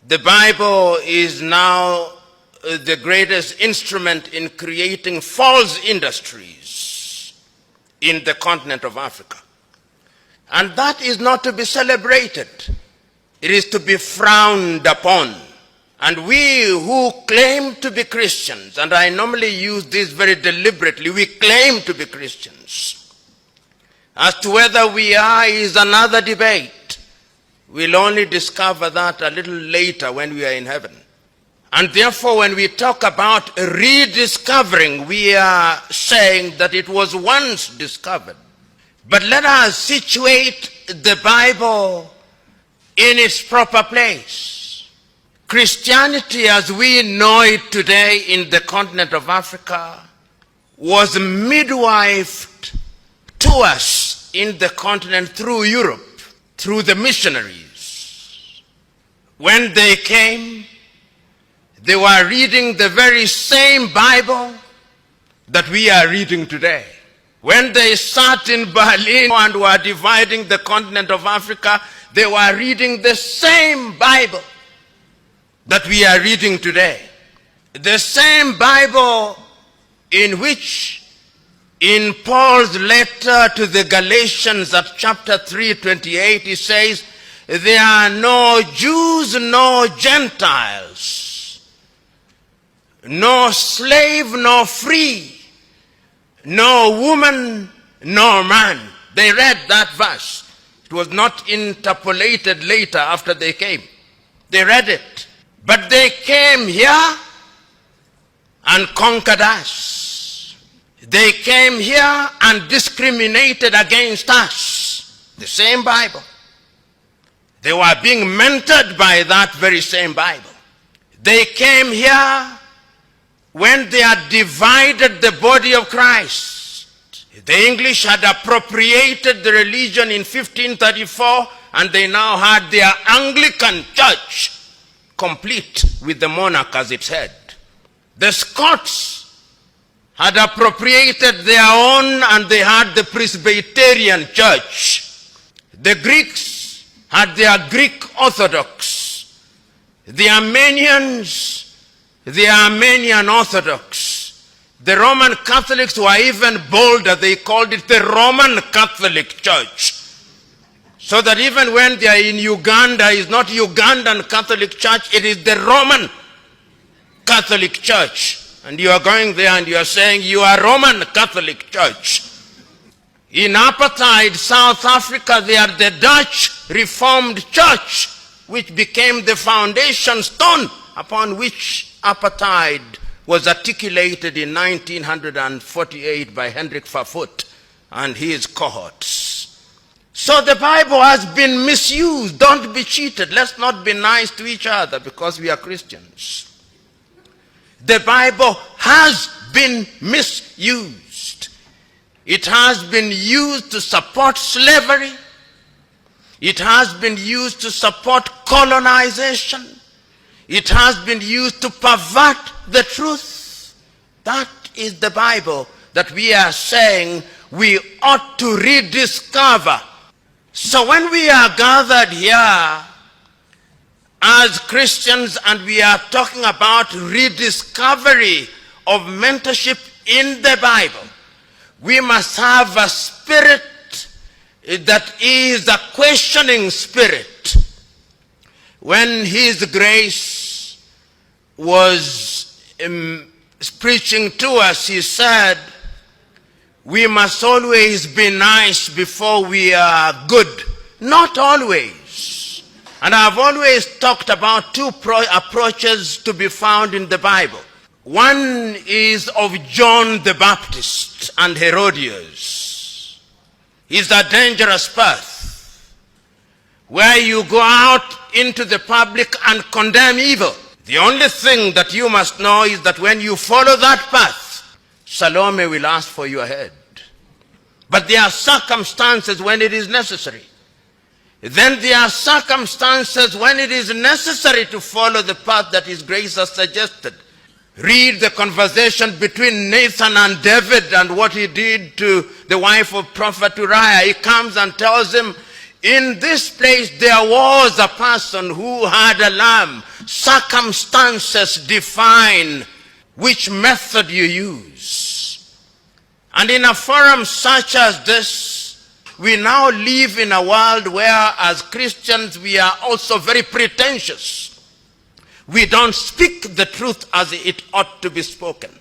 The Bible is now the greatest instrument in creating false industries in the continent of Africa. And that is not to be celebrated. It is to be frowned upon. And we who claim to be Christians, and I normally use this very deliberately, we claim to be Christians. As to whether we are is another debate. We'll only discover that a little later when we are in heaven. And therefore, when we talk about rediscovering, we are saying that it was once discovered. But let us situate the Bible in its proper place. Christianity as we know it today in the continent of Africa was midwifed to us in the continent through Europe, through the missionaries. When they came, they were reading the very same Bible that we are reading today. When they sat in Berlin and were dividing the continent of Africa, they were reading the same Bible that we are reading today. The same Bible in which, in Paul's letter to the Galatians at chapter 3:28, he says, there are no Jews, no Gentiles, no slave, no free, no woman, no man. They read that verse. It was not interpolated later after they came. They read it. But they came here and conquered us. They came here and discriminated against us. The same Bible. They were being mentored by that very same Bible. They came here when they had divided the body of Christ. The English had appropriated the religion in 1534, and they now had their Anglican church complete with the monarch as its head. The Scots had appropriated their own, and they had the Presbyterian church. The Greeks had their Greek Orthodox. The Armenians, the Armenian Orthodox. The Roman Catholics were even bolder. They called it the Roman Catholic Church. So that even when they are in Uganda, it's not Ugandan Catholic Church, it is the Roman Catholic Church. And you are going there and you are saying you are Roman Catholic Church. In apartheid South Africa, they are the Dutch Reformed Church, which became the foundation stone upon which apartheid was articulated in 1948 by Hendrik Verwoerd and his cohorts. So the Bible has been misused. Don't be cheated. Let's not be nice to each other because we are Christians. The Bible has been misused. It has been used to support slavery. It has been used to support colonization. It has been used to pervert the truth. That is the Bible that we are saying we ought to rediscover. So when we are gathered here as Christians and we are talking about rediscovery of mentorship in the Bible, we must have a spirit that is a questioning spirit. When His Grace was preaching to us, he said, we must always be nice before we are good. Not always. And I've always talked about two approaches to be found in the Bible. One is of John the Baptist and Herodias. It's a dangerous path where you go out into the public and condemn evil. The only thing that you must know is that when you follow that path, Salome will ask for your head. But there are circumstances when it is necessary. Then there are circumstances when it is necessary to follow the path that His Grace has suggested. Read the conversation between Nathan and David and what he did to the wife of Prophet Uriah. He comes and tells him, In this place there was a person who had a lamb. Circumstances define which method you use. And in a forum such as this, we now live in a world where as Christians we are also very pretentious. We don't speak the truth as it ought to be spoken.